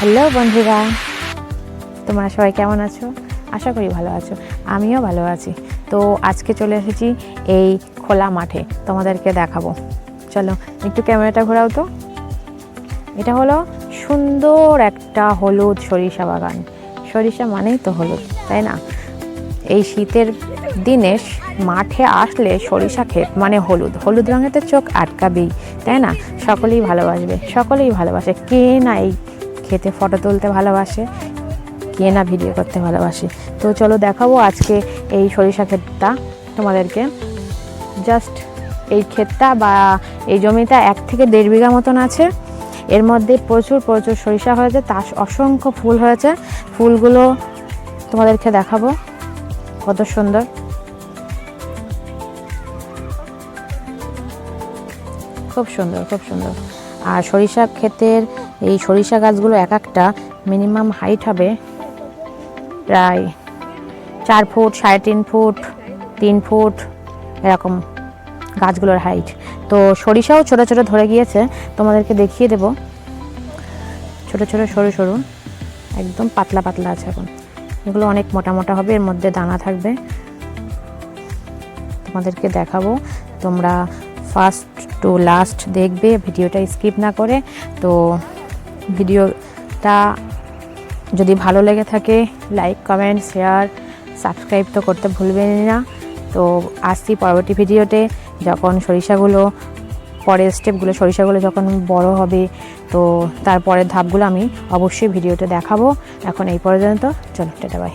Hello বন্ধুরা, তোমরা সবাই কেমন আছো? আশা করি ভালো আছো, আমিও ভালো আছি। তো আজকে চলে এসেছি এই খোলা মাঠে, তোমাদেরকে দেখাবো। চলো একটু ক্যামেরাটা ঘোরাও তো। এটা হলো সুন্দর একটা হলুদ সরিষা বাগান। সরিষা মানেই তো হলুদ, তাই না? এই শীতের দিনে মাঠে আসলে সরিষা ক্ষেত মানে হলুদ হলুদ রঙেতে চোখ আটকাবেই, তাই না? সকলেই ভালোবাসে। কে না এই খেতে ফটো তুলতে ভালোবাসে, কে না ভিডিও করতে ভালোবাসে। তো চলো দেখাবো আজকে এই সরিষা ক্ষেতটা তোমাদেরকে। জাস্ট এই ক্ষেতটা বা এই জমিটা 1 থেকে 1.5 বিঘা মতন আছে। এর মধ্যে প্রচুর সরিষা হয়েছে, তার অসংখ্য ফুল হয়েছে। ফুলগুলো তোমাদেরকে দেখাবো, কত সুন্দর। খুব সুন্দর। আর সরিষা ক্ষেতের এই সরিষা গাছগুলো এক একটা মিনিমাম হাইট হবে প্রায় 4 ফুট, 3.5 ফুট, 3 ফুট এরকম গাছগুলোর হাইট। তো সরিষাও ছোট ছোট ধরে গিয়েছে, তোমাদেরকে দেখিয়ে দেব। ছোট সরু একদম পাতলা আছে এখন। এগুলো অনেক মোটা হবে, এর মধ্যে দানা থাকবে। তোমাদেরকে দেখাবো, তোমরা ফার্স্ট টু লাস্ট দেখবে, ভিডিওটা স্কিপ না করে। তো ভিডিওটা যদি ভালো লেগে থাকে লাইক, কমেন্ট, শেয়ার, সাবস্ক্রাইব তো করতে ভুলবেন না। তো আসছি পরবর্তী ভিডিওতে, যখন পরের স্টেপগুলো সরিষাগুলো যখন বড় হবে, তো তারপরের ধাপগুলো আমি অবশ্যই ভিডিওতে দেখাবো। এখন এই পর্যন্ত, চলো টাটা বাই।